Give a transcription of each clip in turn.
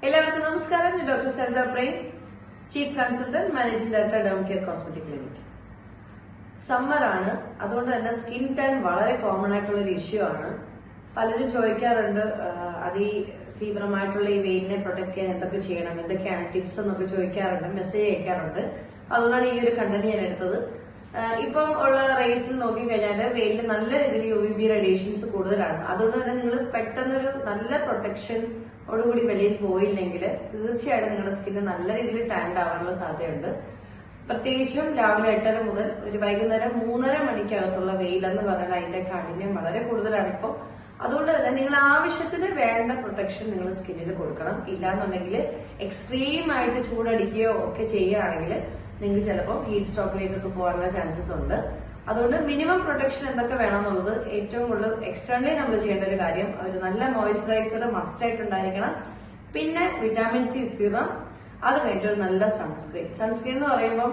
എല്ലാവർക്കും നമസ്കാരം. ഞാൻ doctor Saritha Prem, chief consultant, managing director, Dom Care cosmetic clinic. Summer ആണ്, അതുകൊണ്ട് തന്നെ സ്കിൻ ടാൻ വളരെ കോമൺ ആയിട്ടുള്ള ഒരു ഇഷ്യൂ ആണ്. പലരും ചോദിക്കാറുണ്ട്, തീവ്രമായിട്ടുള്ള ഈ വെയിലിനെ പ്രൊട്ടക്ട് ചെയ്യാൻ എന്തൊക്കെ ചെയ്യണം, എന്തൊക്കെയാണ് ടിപ്സ് എന്നൊക്കെ ചോദിക്കാറുണ്ട്, മെസ്സേജ് അയക്കാറുണ്ട്. അതുകൊണ്ടാണ് ഈ ഒരു കണ്ടന്റ് ഞാൻ എടുത്തത്. ഇപ്പം ഉള്ള റേസിൽ നോക്കിക്കഴിഞ്ഞാൽ വെയിലിന് നല്ല രീതിയിൽ UVB റേഡിയേഷൻസ് കൂടുതലാണ്. അതുകൊണ്ട് തന്നെ നിങ്ങൾ പെട്ടെന്നൊരു നല്ല പ്രൊട്ടക്ഷൻ ഓടുകൂടി വെളിയിൽ പോയില്ലെങ്കിൽ തീർച്ചയായിട്ടും നിങ്ങളുടെ സ്കിന്ന് നല്ല രീതിയിൽ ടാൻഡ് ആവാനുള്ള സാധ്യതയുണ്ട്. പ്രത്യേകിച്ചും രാവിലെ 8:30 മുതൽ ഒരു വൈകുന്നേരം 3:30 മണിക്കകത്തുള്ള വെയിലെന്ന് പറഞ്ഞാൽ അതിന്റെ കാഠിന്യം വളരെ കൂടുതലാണ് ഇപ്പോൾ. അതുകൊണ്ട് തന്നെ നിങ്ങൾ ആവശ്യത്തിന് വേണ്ട പ്രൊട്ടക്ഷൻ നിങ്ങൾ സ്കിന്നിൽ കൊടുക്കണം. ഇല്ലാന്നുണ്ടെങ്കിൽ എക്സ്ട്രീം ആയിട്ട് ചൂടടിക്കുകയോ ഒക്കെ ചെയ്യുകയാണെങ്കിൽ നിങ്ങൾക്ക് ചിലപ്പോൾ ഹീറ്റ് സ്ട്രോക്കിലേക്കൊക്കെ പോകാനുള്ള ചാൻസസ് ഉണ്ട്. അതുകൊണ്ട് മിനിമം പ്രൊട്ടക്ഷൻ എന്തൊക്കെ വേണമെന്നുള്ളത് ഏറ്റവും കൂടുതൽ എക്സ്റ്റേണലി നമ്മൾ ചെയ്യേണ്ട ഒരു കാര്യം, ഒരു നല്ല മോയ്സ്ചറൈസർ മസ്റ്റ് ആയിട്ട് ഉണ്ടായിരിക്കണം. പിന്നെ വിറ്റാമിൻ സി സിറം, അത് കഴിഞ്ഞിട്ട് ഒരു നല്ല സൺസ്ക്രീൻ. സൺസ്ക്രീൻ എന്ന് പറയുമ്പോൾ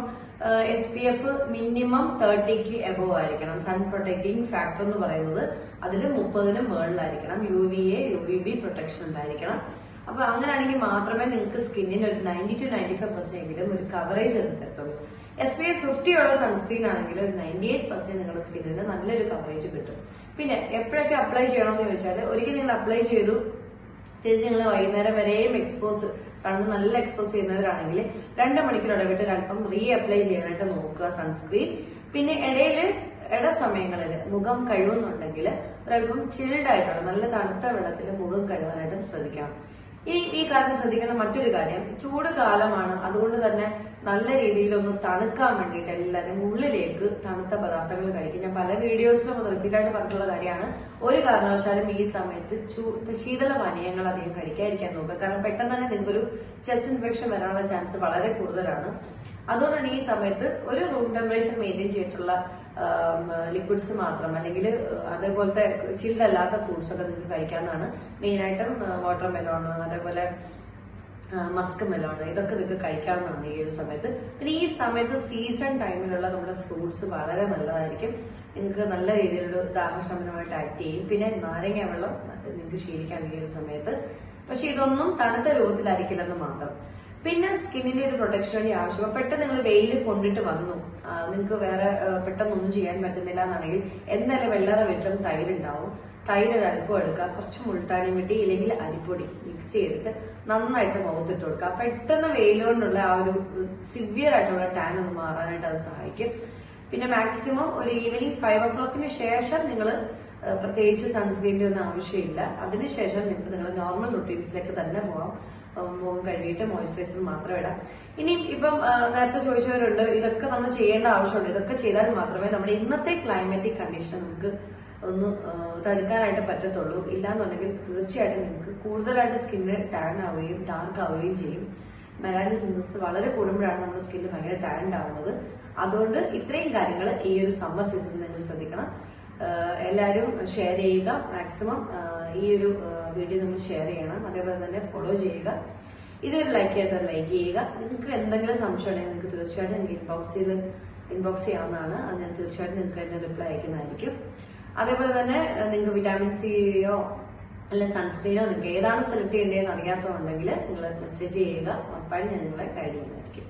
SPF മിനിമം 30ക്ക് എബോവ് ആയിരിക്കണം. സൺ പ്രൊട്ടക്ടിങ് ഫാക്ടർ എന്ന് പറയുന്നത് അതിൽ 30ന് മുകളിലായിരിക്കണം. UVA UVB പ്രൊട്ടക്ഷൻ ഉണ്ടായിരിക്കണം. അപ്പൊ അങ്ങനെയാണെങ്കിൽ മാത്രമേ നിങ്ങൾക്ക് സ്കിന്നിന് ഒരു 90 to 95% എങ്കിലും ഒരു കവറേജ് എടുത്തെത്തുള്ളൂ. SPF 50 ഉള്ള സൺസ്ക്രീൻ ആണെങ്കിൽ ഒരു 98% നിങ്ങളുടെ സ്കിന്നിന് നല്ലൊരു കവറേജ് കിട്ടും. പിന്നെ എപ്പോഴൊക്കെ അപ്ലൈ ചെയ്യണമെന്ന് ചോദിച്ചാൽ, ഒരിക്കൽ നിങ്ങൾ അപ്ലൈ ചെയ്തു തിരിച്ച് നിങ്ങൾ വൈകുന്നേരം വരെയും സണ്ണ് നല്ല എക്സ്പോസ് ചെയ്യുന്നവരാണെങ്കിൽ 2 മണിക്കൂർ ഇടവിട്ട് അല്പം അപ്ലൈ ചെയ്യാനായിട്ട് നോക്കുക സൺസ്ക്രീൻ. പിന്നെ ഇട സമയങ്ങളിൽ മുഖം കഴുകുന്നുണ്ടെങ്കിൽ ഒരല്പം ചിൽഡ് ആയിട്ടുള്ള നല്ല തണുത്ത വെള്ളത്തിൽ മുഖം കഴുകാനായിട്ടും ശ്രദ്ധിക്കണം. ഈ കാര്യം ശ്രദ്ധിക്കേണ്ട മറ്റൊരു കാര്യം, ചൂട് കാലമാണ്. അതുകൊണ്ട് തന്നെ നല്ല രീതിയിൽ ഒന്ന് തണുക്കാൻ വേണ്ടിയിട്ട് എല്ലാവരും ഉള്ളിലേക്ക് തണുത്ത പദാർത്ഥങ്ങൾ കഴിക്കും. ഞാൻ പല വീഡിയോസിലും റിപ്പീറ്റായിട്ട് പറഞ്ഞിട്ടുള്ള കാര്യമാണ്. ഒരു കാരണവശാലും ഈ സമയത്ത് ശീതള പാനീയങ്ങൾ അധികം കഴിക്കാതിരിക്കാൻ നോക്കുക. കാരണം പെട്ടെന്ന് തന്നെ നിങ്ങൾക്കൊരു ചെസ്റ്റ് ഇൻഫെക്ഷൻ വരാനുള്ള ചാൻസ് വളരെ കൂടുതലാണ്. അതുകൊണ്ട് തന്നെ ഈ സമയത്ത് ഒരു റൂം ടെമ്പറേച്ചർ മെയിൻറ്റെയിൻ ചെയ്തിട്ടുള്ള ലിക്വിഡ്സ് മാത്രം, അല്ലെങ്കിൽ അതേപോലത്തെ ചിൽഡ് അല്ലാത്ത ഫ്രൂട്ട്സ് ഒക്കെ നിങ്ങൾക്ക് കഴിക്കാവുന്നതാണ്. മെയിനായിട്ടും വാട്ടർ മെലോണ്, അതേപോലെ മസ്ക് മെലോണ്, ഇതൊക്കെ നിങ്ങൾക്ക് കഴിക്കാവുന്നതാണ് ഈ ഒരു സമയത്ത്. പിന്നെ ഈ സമയത്ത് സീസൺ ടൈമിലുള്ള നമ്മുടെ ഫ്രൂട്ട്സ് വളരെ നല്ലതായിരിക്കും. നിങ്ങൾക്ക് നല്ല രീതിയിലുള്ള ദാഹശമനമായിട്ട് ആക്ട് ചെയ്യും. പിന്നെ നാരങ്ങ വെള്ളം നിങ്ങൾക്ക് ശീലിക്കാം ഈ ഒരു സമയത്ത്. പക്ഷെ ഇതൊന്നും തണുത്ത രൂപത്തിലായിരിക്കില്ലെന്ന് മാത്രം. പിന്നെ സ്കിന്നിന്റെ ഒരു പ്രൊട്ടക്ഷൻ വേണ്ടി ആവശ്യമാണ്. പെട്ടെന്ന് നിങ്ങൾ വെയിൽ കൊണ്ടിട്ട് വന്നു, നിങ്ങൾക്ക് വേറെ പെട്ടെന്നൊന്നും ചെയ്യാൻ പറ്റുന്നില്ല എന്നാണെങ്കിൽ എന്തായാലും വെള്ളറ വീട്ടിലും തൈരുണ്ടാവും. തൈര് ഒരു അല്പം എടുക്കുക, കുറച്ച് മുൾട്ടാണി മിട്ടി ഇല്ലെങ്കിൽ അരിപ്പൊടി മിക്സ് ചെയ്തിട്ട് നന്നായിട്ട് മുഖത്തിട്ട് കൊടുക്കുക. പെട്ടെന്ന് വെയിൽ കൊണ്ടുള്ള ആ ഒരു സിവിയർ ആയിട്ടുള്ള ടാൻ ഒന്ന് മാറാനായിട്ട് അത് സഹായിക്കും. പിന്നെ മാക്സിമം ഒരു ഈവനിങ് 5 o'clockന് ശേഷം നിങ്ങൾ പ്രത്യേകിച്ച് സൺസ്ക്രീനിന്റെ ഒന്നും ആവശ്യമില്ല. അതിനുശേഷം നിങ്ങൾക്ക് നിങ്ങൾ നോർമൽ റുട്ടീൻസിലേക്ക് തന്നെ പോകാം. മുഖം കഴുകിയിട്ട് മോയ്സ്ചറൈസർ മാത്രം ഇടാം. ഇനിയും ഇപ്പം നേരത്തെ ചോദിച്ചവരുണ്ട്, ഇതൊക്കെ നമ്മൾ ചെയ്യേണ്ട ആവശ്യമുണ്ട്. ഇതൊക്കെ ചെയ്താൽ മാത്രമേ നമ്മുടെ ഇന്നത്തെ ക്ലൈമാറ്റിക് കണ്ടീഷൻ നമുക്ക് ഒന്ന് തടുക്കാനായിട്ട് പറ്റത്തുള്ളൂ. ഇല്ലാന്നുണ്ടെങ്കിൽ തീർച്ചയായിട്ടും നിങ്ങൾക്ക് കൂടുതലായിട്ട് സ്കിന്ന് ടാൻ ആവുകയും ഡാർക്ക് ആവുകയും ചെയ്യും. മെലാനിസിൻസ് വളരെ കൂടുമ്പോഴാണ് നമ്മുടെ സ്കിന്ന് ഭയങ്കര ടാൻഡ് ആവുന്നത്. അതുകൊണ്ട് ഇത്രയും കാര്യങ്ങൾ ഈ ഒരു സമ്മർ സീസണിൽ നിങ്ങൾ ശ്രദ്ധിക്കണം. എല്ലാവരും ഷെയർ ചെയ്യുക. മാക്സിമം ഈ ഒരു വീഡിയോ നിങ്ങൾ ഷെയർ ചെയ്യണം. അതേപോലെ തന്നെ ഫോളോ ചെയ്യുക. ഇതൊരു ലൈക്ക് ചെയ്യാത്തവർ ലൈക്ക് ചെയ്യുക. നിങ്ങൾക്ക് എന്തെങ്കിലും സംശയം ഉണ്ടെങ്കിൽ നിങ്ങൾക്ക് തീർച്ചയായിട്ടും എനിക്ക് ഇൻബോക്സ് ചെയ്യാവുന്നതാണ്. അത് ഞാൻ തീർച്ചയായിട്ടും നിങ്ങൾക്ക് തന്നെ റിപ്ലൈ അയക്കുന്നതായിരിക്കും. അതേപോലെ തന്നെ നിങ്ങൾക്ക് വിറ്റാമിൻ സിയോ അല്ല സൺസ്ക്രീനോ നിങ്ങൾക്ക് ഏതാണ് സെലക്ട് ചെയ്യേണ്ടതെന്ന് അറിയാത്തതുണ്ടെങ്കിൽ നിങ്ങൾ മെസ്സേജ് ചെയ്യുക. ഉറപ്പായും ഞാൻ നിങ്ങളെ ഗൈഡ് ചെയ്യുന്നതായിരിക്കും.